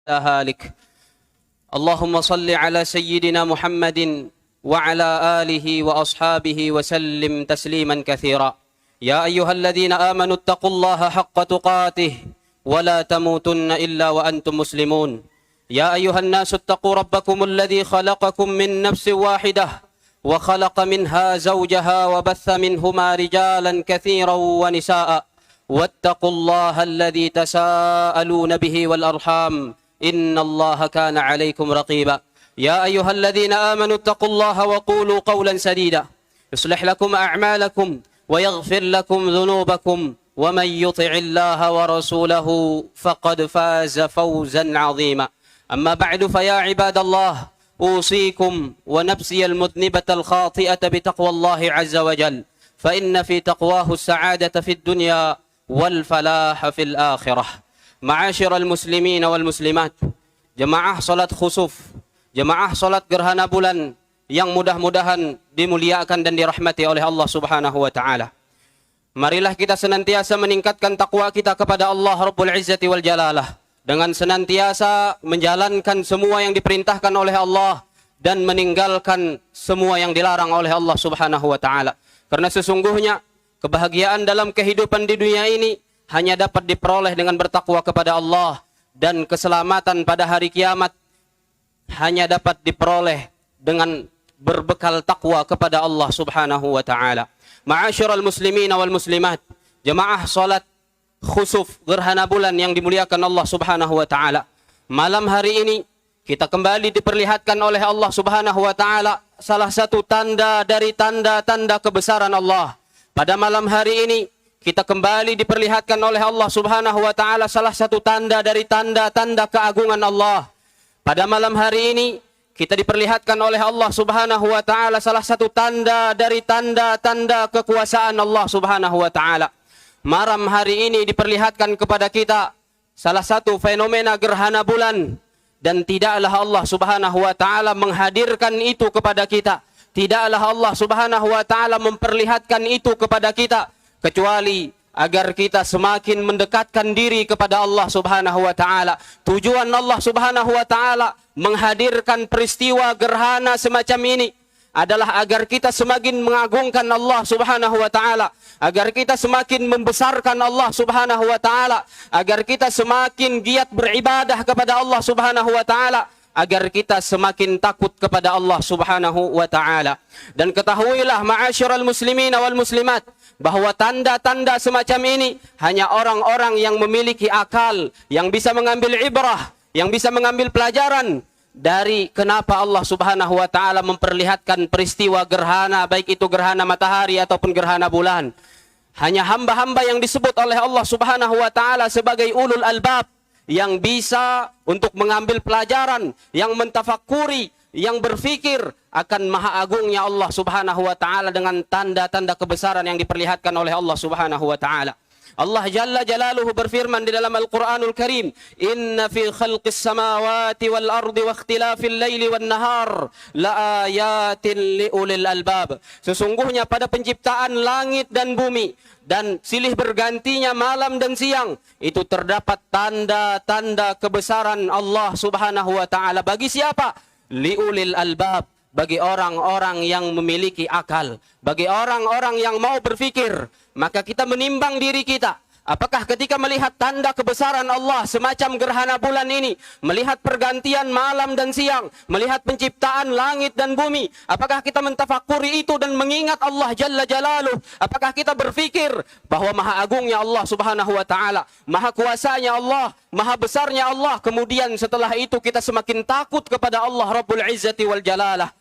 هالك. اللهم صل على سيدنا محمد وعلى آله وأصحابه وسلم تسليما كثيرا. يا أيها الذين آمنوا اتقوا الله حق تقاته ولا تموتن إلا وأنتم مسلمون. يا أيها الناس اتقوا ربكم الذي خلقكم من نفس واحدة وخلق منها زوجها وبث منهما رجالا كثيرا ونساء واتقوا الله الذي تساءلون به والأرحام إن الله كان عليكم رقيبا. يا أيها الذين آمنوا اتقوا الله وقولوا قولا سديدا يصلح لكم أعمالكم ويغفر لكم ذنوبكم ومن يطع الله ورسوله فقد فاز فوزا عظيما. أما بعد فيا عباد الله أوصيكم ونفسي المذنبة الخاطئة بتقوى الله عز وجل فإن في تقواه السعادة في الدنيا والفلاح في الآخرة. معاشر المسلمين والmuslimat, jemaah salat khusuf, jemaah salat gerhana bulan yang mudah-mudahan dimuliakan dan dirahmati oleh Allah Subhanahu wa taala. Marilah kita senantiasa meningkatkan takwa kita kepada Allah Rabbul Izzati wal Jalalah dengan senantiasa menjalankan semua yang diperintahkan oleh Allah dan meninggalkan semua yang dilarang oleh Allah Subhanahu wa taala. Karena sesungguhnya kebahagiaan dalam kehidupan di dunia ini hanya dapat diperoleh dengan bertakwa kepada Allah, dan keselamatan pada hari kiamat hanya dapat diperoleh dengan berbekal takwa kepada Allah Subhanahu wa taala. Ma'asyiral muslimin wal muslimat, jemaah salat khusuf gerhana bulan yang dimuliakan Allah Subhanahu wa taala. Malam hari ini kita kembali diperlihatkan oleh Allah Subhanahu wa taala salah satu tanda dari tanda-tanda kebesaran Allah. Pada malam hari ini kita kembali diperlihatkan oleh Allah Subhanahu wa taala salah satu tanda dari tanda-tanda keagungan Allah. Pada malam hari ini kita diperlihatkan oleh Allah Subhanahu wa taala salah satu tanda dari tanda-tanda kekuasaan Allah Subhanahu wa taala. Malam hari ini diperlihatkan kepada kita salah satu fenomena gerhana bulan, dan tidaklah Allah Subhanahu wa taala menghadirkan itu kepada kita. Tidaklah Allah Subhanahu wa taala memperlihatkan itu kepada kita kecuali agar kita semakin mendekatkan diri kepada Allah Subhanahu wa taala. Tujuan Allah Subhanahu wa taala menghadirkan peristiwa gerhana semacam ini adalah agar kita semakin mengagungkan Allah Subhanahu wa taala, agar kita semakin membesarkan Allah Subhanahu wa taala, agar kita semakin giat beribadah kepada Allah Subhanahu wa taala, agar kita semakin takut kepada Allah Subhanahu wa taala. Dan ketahuilah ma'asyiral muslimin wal muslimat, bahwa tanda-tanda semacam ini hanya orang-orang yang memiliki akal, yang bisa mengambil ibrah, yang bisa mengambil pelajaran dari kenapa Allah Subhanahu wa taala memperlihatkan peristiwa gerhana, baik itu gerhana matahari ataupun gerhana bulan. Hanya hamba-hamba yang disebut oleh Allah Subhanahu wa taala sebagai ulul albab, yang bisa untuk mengambil pelajaran, yang mentafakuri, yang berfikir akan maha agungnya Allah Subhanahu wa taala dengan tanda-tanda kebesaran yang diperlihatkan oleh Allah Subhanahu wa taala. Allah Jalla Jalaluhu berfirman di dalam Al-Quranul Karim, "Inna fi khalqis samawati wal ardi wa ikhtilafil laili wan nahar la ayatin liulil albab." Sesungguhnya pada penciptaan langit dan bumi dan silih bergantinya malam dan siang itu terdapat tanda-tanda kebesaran Allah Subhanahu wa taala. Bagi siapa? Liulil albab, bagi orang-orang yang memiliki akal, bagi orang-orang yang mau berfikir. Maka kita menimbang diri kita, apakah ketika melihat tanda kebesaran Allah semacam gerhana bulan ini, melihat pergantian malam dan siang, melihat penciptaan langit dan bumi, apakah kita mentafakuri itu dan mengingat Allah Jalla Jalaluh? Apakah kita berfikir bahwa maha agungnya Allah Subhanahu wa taala, maha kuasanya Allah, maha besarnya Allah, kemudian setelah itu kita semakin takut kepada Allah Rabbul Izzati wal Jalalah?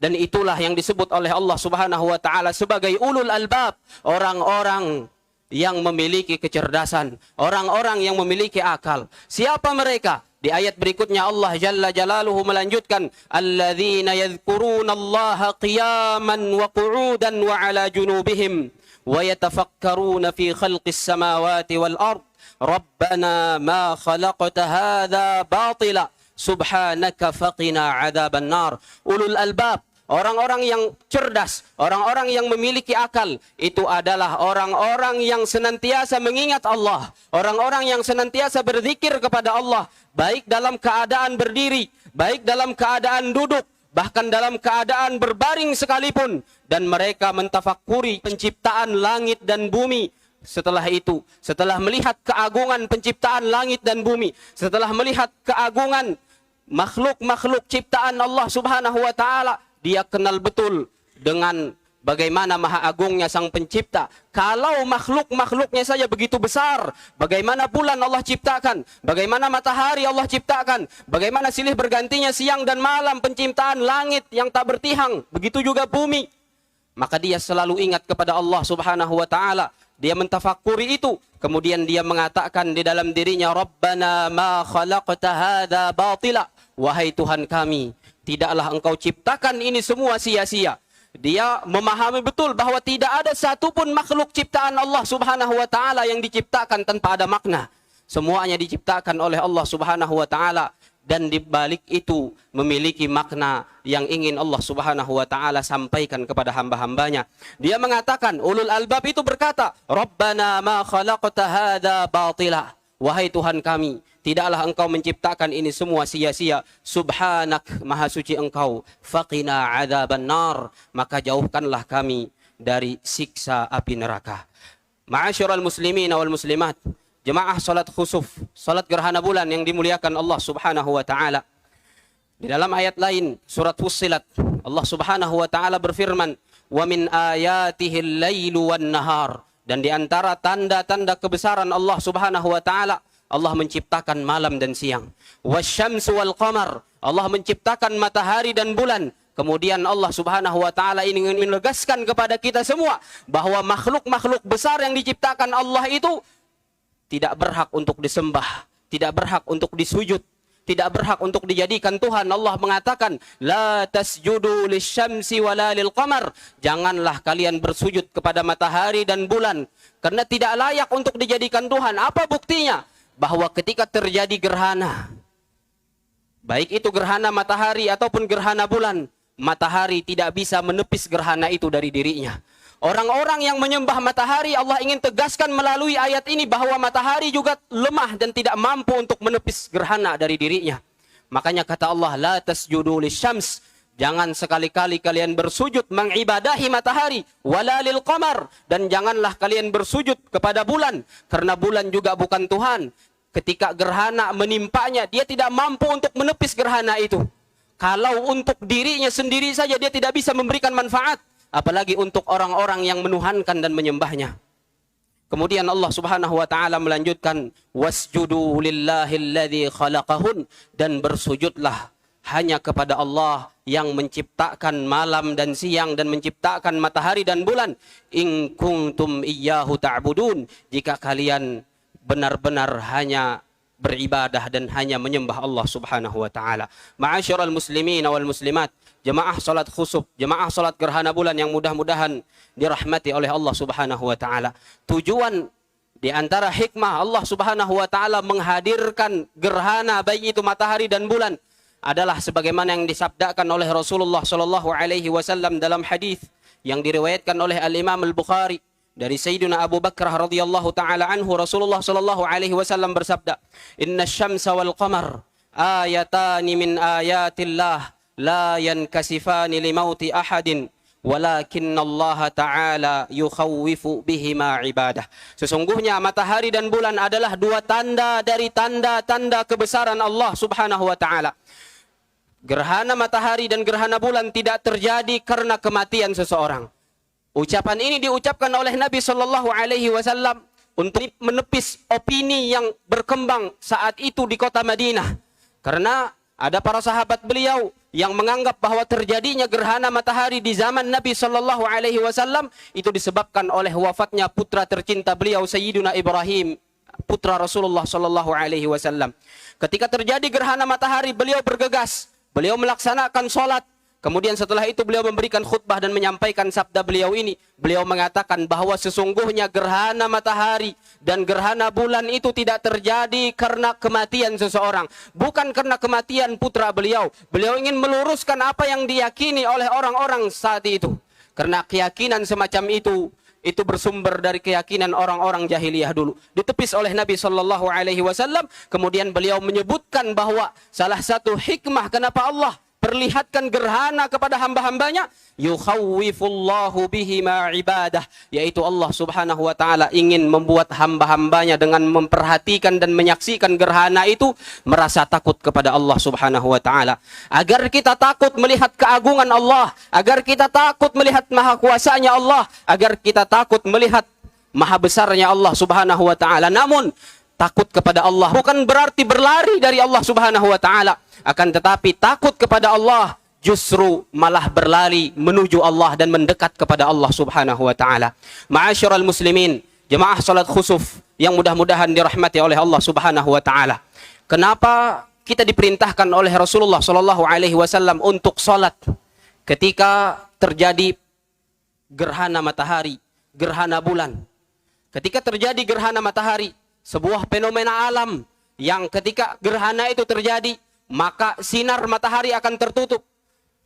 Dan itulah yang disebut oleh Allah Subhanahu wa taala sebagai ulul albab, orang-orang yang memiliki kecerdasan, orang-orang yang memiliki akal. Siapa mereka? Di ayat berikutnya Allah Jalla Jalaluhu melanjutkan, "Alladzina yadhkurunallaha qiyaman wa qu'udan wa 'ala junubihim wa yatafakkaruna fi khalqis samawati wal ard. Rabbana ma khalaqta hadza batila subhanaka faqina 'adzaban nar." Ulul albab, orang-orang yang cerdas, orang-orang yang memiliki akal, itu adalah orang-orang yang senantiasa mengingat Allah, orang-orang yang senantiasa berzikir kepada Allah, baik dalam keadaan berdiri, baik dalam keadaan duduk, bahkan dalam keadaan berbaring sekalipun, dan mereka mentafakuri penciptaan langit dan bumi. Setelah itu, setelah melihat keagungan penciptaan langit dan bumi, setelah melihat keagungan makhluk-makhluk ciptaan Allah Subhanahu wa taala, dia kenal betul dengan bagaimana maha agungnya sang pencipta. Kalau makhluk-makhluknya saja begitu besar, bagaimana bulan Allah ciptakan, bagaimana matahari Allah ciptakan, bagaimana silih bergantinya siang dan malam penciptaan langit yang tak bertihang, begitu juga bumi. Maka dia selalu ingat kepada Allah Subhanahu wa taala. Dia mentafakuri itu, kemudian dia mengatakan di dalam dirinya, Rabbana ma khalaqta hadza batila. Wahai Tuhan kami, tidaklah engkau ciptakan ini semua sia-sia. Dia memahami betul bahwa tidak ada satupun makhluk ciptaan Allah Subhanahu wa taala yang diciptakan tanpa ada makna. Semuanya diciptakan oleh Allah Subhanahu wa taala, dan di balik itu memiliki makna yang ingin Allah Subhanahu wa taala sampaikan kepada hamba-hambanya. Dia mengatakan, ulul albab itu berkata, Rabbana ma khalaqta hadza batila. Wahai Tuhan kami, tidaklah engkau menciptakan ini semua sia-sia. Subhanak, maha suci engkau. Faqina adzaban nar, maka jauhkanlah kami dari siksa api neraka. Ma'asyiral muslimin wal muslimat, jemaah salat khusuf, salat gerhana bulan yang dimuliakan Allah Subhanahu wa taala. Di dalam ayat lain surat Fussilat, Allah Subhanahu wa taala berfirman, "Wa min ayatihi al-lailu wan-nahar." Dan di antara tanda-tanda kebesaran Allah Subhanahu wa taala, Allah menciptakan malam dan siang. Wasyamsu wal qamar, Allah menciptakan matahari dan bulan. Kemudian Allah Subhanahu wa taala ingin menegaskan kepada kita semua bahwa makhluk-makhluk besar yang diciptakan Allah itu tidak berhak untuk disembah, tidak berhak untuk disujud, tidak berhak untuk dijadikan Tuhan. Allah mengatakan, la tasjudu lisyamsi wala lil qamar. Janganlah kalian bersujud kepada matahari dan bulan, karena tidak layak untuk dijadikan Tuhan. Apa buktinya? Bahwa ketika terjadi gerhana, baik itu gerhana matahari ataupun gerhana bulan, matahari tidak bisa menepis gerhana itu dari dirinya. Orang-orang yang menyembah matahari, Allah ingin tegaskan melalui ayat ini bahwa matahari juga lemah dan tidak mampu untuk menepis gerhana dari dirinya. Makanya kata Allah, la tasjudu lisyams. Jangan sekali-kali kalian bersujud mengibadahi matahari, wala lil qamar, dan janganlah kalian bersujud kepada bulan, karena bulan juga bukan Tuhan. Ketika gerhana menimpanya, dia tidak mampu untuk menepis gerhana itu. Kalau untuk dirinya sendiri saja dia tidak bisa memberikan manfaat, apalagi untuk orang-orang yang menuhankan dan menyembahnya. Kemudian Allah Subhanahu wa taala melanjutkan, wasjudu lillahilladzi khalaqahun, dan bersujudlah hanya kepada Allah yang menciptakan malam dan siang dan menciptakan matahari dan bulan. In kuntum iyyahu ta'budun, jika kalian benar-benar hanya beribadah dan hanya menyembah Allah Subhanahu wa taala. Ma'asyiral muslimin wal muslimat, jemaah salat khusuf, jemaah salat gerhana bulan yang mudah-mudahan dirahmati oleh Allah Subhanahu wa taala. Tujuan di antara hikmah Allah Subhanahu wa taala menghadirkan gerhana baik itu matahari dan bulan adalah sebagaimana yang disabdakan oleh Rasulullah sallallahu alaihi wasallam dalam hadis yang diriwayatkan oleh Al-Imam Al-Bukhari dari Sayyidina Abu Bakar radhiyallahu taala anhu. Rasulullah sallallahu alaihi wasallam bersabda, "Inna syamsa wal qamar ayatani min ayatillah la yankasifani limauti ahadin walakinna Allah taala yukhawwifu bihima ibadah." Sesungguhnya matahari dan bulan adalah dua tanda dari tanda-tanda kebesaran Allah Subhanahu wa taala. Gerhana matahari dan gerhana bulan tidak terjadi karena kematian seseorang. Ucapan ini diucapkan oleh Nabi Shallallahu Alaihi Wasallam untuk menepis opini yang berkembang saat itu di kota Madinah. Karena ada para sahabat beliau yang menganggap bahwa terjadinya gerhana matahari di zaman Nabi Shallallahu Alaihi Wasallam itu disebabkan oleh wafatnya putra tercinta beliau Sayyidina Ibrahim, putra Rasulullah Shallallahu Alaihi Wasallam. Ketika terjadi gerhana matahari, beliau bergegas, beliau melaksanakan sholat, Kemudian setelah itu beliau memberikan khutbah dan menyampaikan sabda beliau ini. Beliau mengatakan bahwa sesungguhnya gerhana matahari dan gerhana bulan itu tidak terjadi karena kematian seseorang. Bukan karena kematian putra beliau. Beliau ingin meluruskan apa yang diyakini oleh orang-orang saat itu. Karena keyakinan semacam itu bersumber dari keyakinan orang-orang jahiliyah dulu. Ditepis oleh Nabi Shallallahu Alaihi Wasallam. Kemudian beliau menyebutkan bahwa salah satu hikmah kenapa Allah perlihatkan gerhana kepada hamba-hambanya, yukhawwifullahu bihi ma ibadah, yaitu Allah Subhanahu wa taala ingin membuat hamba-hambanya dengan memperhatikan dan menyaksikan gerhana itu merasa takut kepada Allah Subhanahu wa taala. Agar kita takut melihat keagungan Allah, agar kita takut melihat maha kuasanya Allah, agar kita takut melihat maha besarnya Allah Subhanahu wa taala. Namun takut kepada Allah bukan berarti berlari dari Allah Subhanahu wa taala. Akan tetapi takut kepada Allah justru malah berlari menuju Allah dan mendekat kepada Allah Subhanahu wa taala. Ma'asyiral muslimin, jemaah salat khusuf yang mudah-mudahan dirahmati oleh Allah Subhanahu wa taala. Kenapa kita diperintahkan oleh Rasulullah sallallahu alaihi wasallam untuk salat ketika terjadi gerhana matahari, gerhana bulan? Ketika terjadi gerhana matahari, sebuah fenomena alam yang ketika gerhana itu terjadi, maka sinar matahari akan tertutup.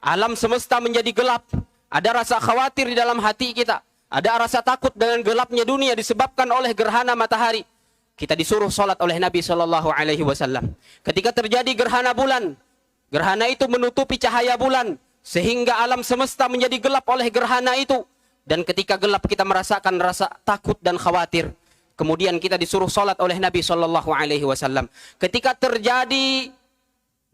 Alam semesta menjadi gelap. Ada rasa khawatir di dalam hati kita. Ada rasa takut dengan gelapnya dunia disebabkan oleh gerhana matahari. Kita disuruh sholat oleh Nabi Shallallahu Alaihi Wasallam. Ketika terjadi gerhana bulan, gerhana itu menutupi cahaya bulan, sehingga alam semesta menjadi gelap oleh gerhana itu. Dan ketika gelap kita merasakan rasa takut dan khawatir. Kemudian kita disuruh sholat oleh Nabi Shallallahu Alaihi Wasallam. Ketika terjadi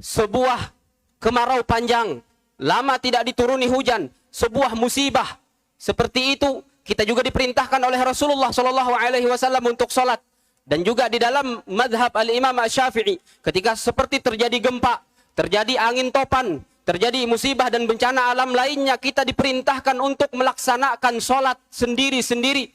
sebuah kemarau panjang, lama tidak dituruni hujan, sebuah musibah seperti itu, kita juga diperintahkan oleh Rasulullah Shallallahu Alaihi Wasallam untuk sholat. Dan juga di dalam madhab al-Imam Asy-Syafi'i, ketika seperti terjadi gempa, terjadi angin topan, terjadi musibah dan bencana alam lainnya, kita diperintahkan untuk melaksanakan sholat sendiri-sendiri.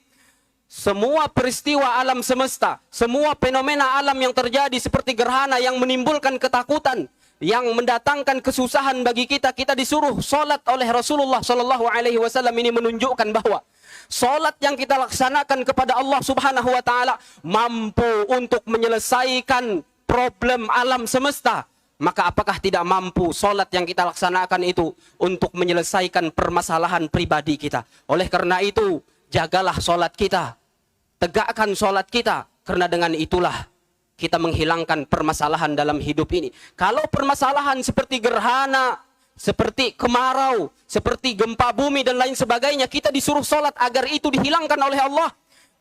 Semua peristiwa alam semesta, semua fenomena alam yang terjadi seperti gerhana yang menimbulkan ketakutan, yang mendatangkan kesusahan bagi kita, kita disuruh sholat oleh Rasulullah Shallallahu Alaihi Wasallam. Ini menunjukkan bahwa sholat yang kita laksanakan kepada Allah Subhanahu Wa Taala mampu untuk menyelesaikan problem alam semesta. Maka apakah tidak mampu sholat yang kita laksanakan itu untuk menyelesaikan permasalahan pribadi kita? Oleh karena itu, jagalah sholat kita, tegakkan sholat kita, karena dengan itulah kita menghilangkan permasalahan dalam hidup ini. Kalau permasalahan seperti gerhana, seperti kemarau, seperti gempa bumi dan lain sebagainya, kita disuruh sholat agar itu dihilangkan oleh Allah,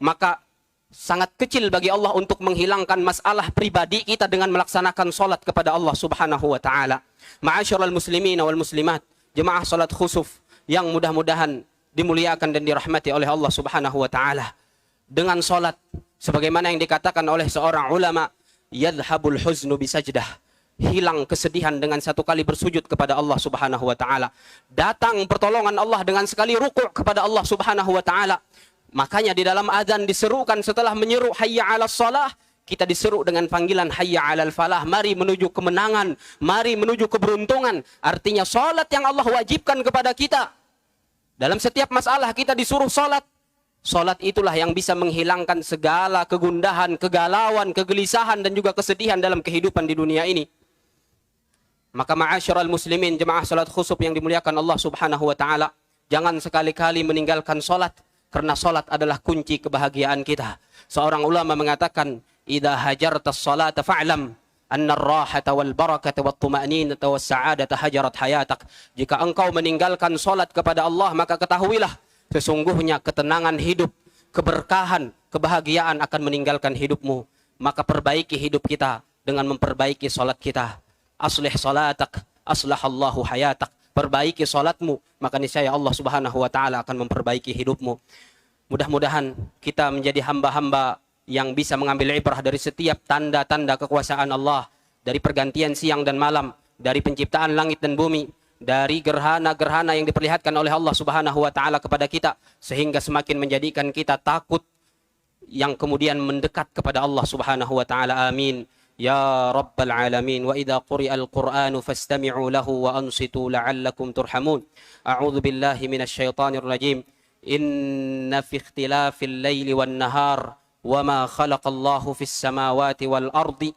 maka sangat kecil bagi Allah untuk menghilangkan masalah pribadi kita dengan melaksanakan sholat kepada Allah Subhanahu wa taala. Ma'asyiral muslimin wal muslimat, jemaah sholat khusuf yang mudah-mudahan dimuliakan dan dirahmati oleh Allah Subhanahu wa taala. Dengan salat sebagaimana yang dikatakan oleh seorang ulama, yadhhabul huznu bisajdah, hilang kesedihan dengan satu kali bersujud kepada Allah Subhanahu wa taala. Datang pertolongan Allah dengan sekali rukuk kepada Allah Subhanahu wa taala. Makanya di dalam azan diserukan setelah menyeru hayya 'alas shalah, kita diseru dengan panggilan hayya 'alal falah, mari menuju kemenangan, mari menuju keberuntungan. Artinya salat yang Allah wajibkan kepada kita. Dalam setiap masalah kita disuruh salat. Salat itulah yang bisa menghilangkan segala kegundahan, kegalauan, kegelisahan dan juga kesedihan dalam kehidupan di dunia ini. Maka ma'asyiral muslimin, jemaah salat khusuf yang dimuliakan Allah Subhanahu wa taala, jangan sekali-kali meninggalkan salat, karena salat adalah kunci kebahagiaan kita. Seorang ulama mengatakan, "Idza hajartas salata fa'lam anna ar-rahata wal barakata wat tuma'ninata was sa'adata hajarat hayatak." Jika engkau meninggalkan salat kepada Allah, maka ketahuilah sesungguhnya ketenangan hidup, keberkahan, kebahagiaan akan meninggalkan hidupmu. Maka perbaiki hidup kita dengan memperbaiki salat kita. Aslih salatak, aslahallahu hayatak. Perbaiki salatmu, maka niscaya Allah Subhanahu wa taala akan memperbaiki hidupmu. Mudah-mudahan kita menjadi hamba-hamba yang bisa mengambil ibrah dari setiap tanda-tanda kekuasaan Allah, dari pergantian siang dan malam, dari penciptaan langit dan bumi, dari gerhana-gerhana yang diperlihatkan oleh Allah Subhanahu wa taala kepada kita, sehingga semakin menjadikan kita takut yang kemudian mendekat kepada Allah Subhanahu wa taala. Amin يا رب العالمين. وإذا قرئ القرآن فاستمعوا له وأنصتوا لعلكم ترحمون. أعوذ بالله من الشيطان الرجيم. إن في اختلاف الليل والنهار وما خلق الله في السماوات والأرض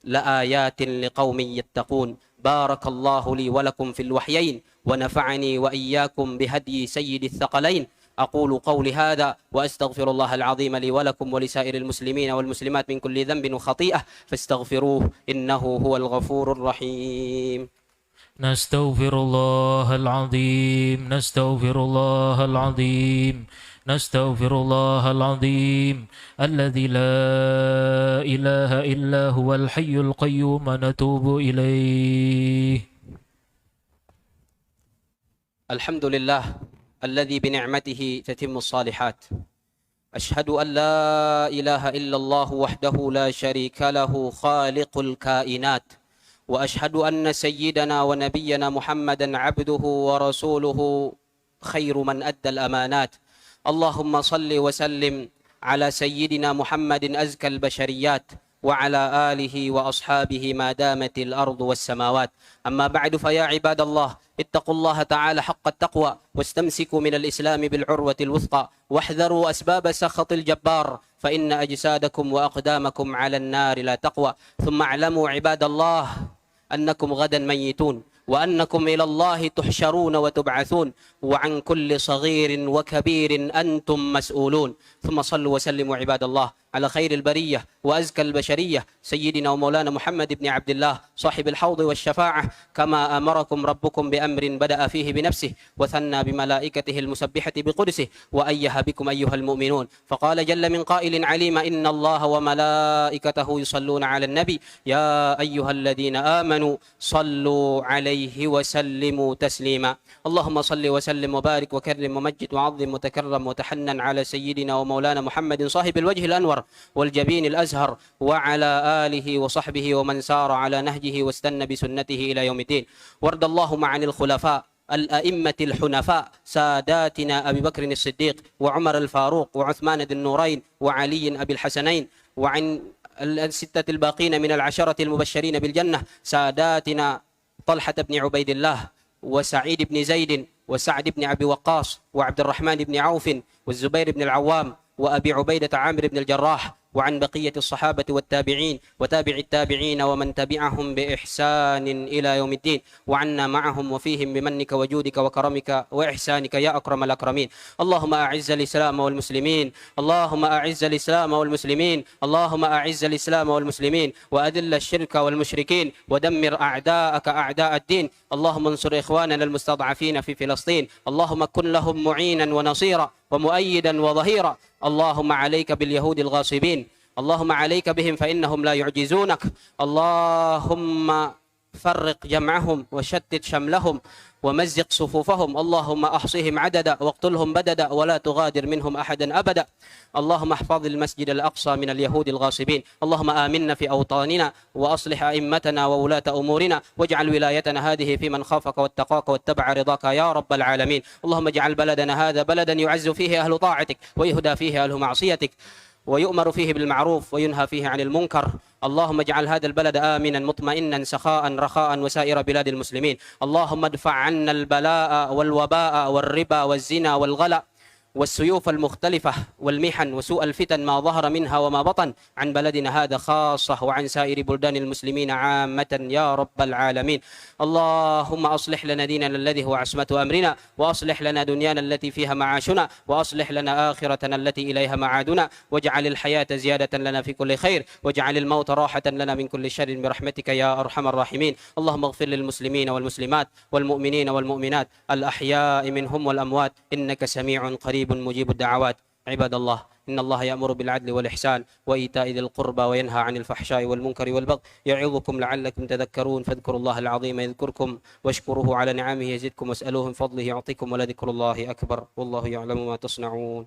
لآيات لقوم يتقون. بارك الله لي ولكم في الوحيين ونفعني وإياكم بهدي سيد الثقلين. أقول قولي هذا وأستغفر الله العظيم لي ولكم ولسائر المسلمين والمسلمات من كل ذنب وخطيئة فاستغفروه إنه هو الغفور الرحيم. نستغفر الله العظيم، نستغفر الله العظيم، نستغفر الله العظيم الذي لا إله إلا هو الحي القيوم نتوب إليه. الحمد لله الذي بنعمته تتم الصالحات. أشهد أن لا إله إلا الله وحده لا شريك له خالق الكائنات، وأشهد أن سيدنا ونبينا محمدا عبده ورسوله خير من أدى الأمانات. اللهم صل وسلم على سيدنا محمد أزكى البشريات وعلى آله وأصحابه ما دامت الأرض والسماوات. أما بعد فيا عباد الله اتقوا الله تعالى حق التقوى واستمسكوا من الإسلام بالعروة الوثقى واحذروا أسباب سخط الجبار فإن أجسادكم وأقدامكم على النار لا تقوى. ثم اعلموا عباد الله أنكم غدا ميتون وأنكم إلى الله تحشرون وتبعثون وعن كل صغير وكبير أنتم مسؤولون. ثم صلوا وسلموا عباد الله على خير البرية وأزكى البشرية سيدنا ومولانا محمد بن عبد الله صاحب الحوض والشفاعة، كما أمركم ربكم بأمر بدأ فيه بنفسه وثنى بملائكته المسبحة بقدسه وأيه بكم أيها المؤمنون، فقال جل من قائل عليم إن الله وملائكته يصلون على النبي يا أيها الذين آمنوا صلوا عليه وسلموا تسليما. اللهم صل وسلم وبارك وكرم ومجد وعظم وتكرم وتحنن على سيدنا ومولانا محمد صاحب الوجه الأنور والجبين الأزهر وعلى آله وصحبه ومن سار على نهجه واستنى بسنته إلى يوم الدين. وارض اللهم عن الخلفاء الأئمة الحنفاء ساداتنا أبي بكر الصديق وعمر الفاروق وعثمان ذي النورين وعلي أبي الحسنين وعن الستة الباقين من العشرة المبشرين بالجنة ساداتنا طلحة بن عبيد الله وسعيد بن زيد وسعد بن أبي وقاص وعبد الرحمن بن عوف والزبير بن العوام وأبي عبيدة عامر بن الجراح وعن بقية الصحابة والتابعين وتابع التابعين ومن تبعهم بإحسان إلى يوم الدين، وعنا معهم وفيهم بمنك وجودك وكرمك وإحسانك يا أكرم الأكرمين. اللهم أعز الإسلام والمسلمين، اللهم أعز الإسلام والمسلمين، اللهم أعز الإسلام والمسلمين وأذل الشرك والمشركين ودمر أعداءك أعداء الدين. اللهم انصر إخواننا المستضعفين في فلسطين، اللهم كن لهم معينا ونصيرا ومؤيدا وظهيرا. اللهم عليك باليهود الغاصبين، اللهم عليك بهم فإنهم لا يعجزونك. اللهم فرق جمعهم وشتت شملهم ومزق صفوفهم، اللهم أحصهم عددا واقتلهم بددا ولا تغادر منهم أحدا أبدا. اللهم احفظ المسجد الأقصى من اليهود الغاصبين. اللهم آمنا في أوطاننا وأصلح أئمتنا وولاة أمورنا واجعل ولايتنا هذه في من خافك واتقاك واتبع رضاك يا رب العالمين. اللهم اجعل بلدنا هذا بلدا يعز فيه أهل طاعتك ويهدى فيه أهل معصيتك ويؤمر فيه بالمعروف وينهى فيه عن المنكر. اللهم اجعل هذا البلد آمنا مطمئنا سخاء رخاء وسائر بلاد المسلمين. اللهم ادفع عنا البلاء والوباء والربا والزنا والغلا والسيوف المختلفة والمحن وسوء الفتن ما ظهر منها وما بطن عن بلدنا هذا خاصة وعن سائر بلدان المسلمين عامة يا رب العالمين. اللهم أصلح لنا ديننا الذي هو عصمة أمرنا، وأصلح لنا دنيانا التي فيها معاشنا، وأصلح لنا آخرتنا التي إليها معادنا، واجعل الحياة زيادة لنا في كل خير، واجعل الموت راحة لنا من كل شر برحمتك يا أرحم الراحمين. اللهم اغفر للمسلمين والمسلمات والمؤمنين والمؤمنات الأحياء منهم والأموات إنك سميع قريب مجيب الدعوات. عباد الله إن الله يأمر بالعدل والإحسان وإيتاء ذي القربى وينهى عن الفحشاء والمنكر والبغي يعظكم لعلكم تذكرون. فاذكروا الله العظيم يذكركم واشكروه على نعمه يزدكم واسألوه من فضله يعطيكم ولذكر الله أكبر والله يعلم ما تصنعون.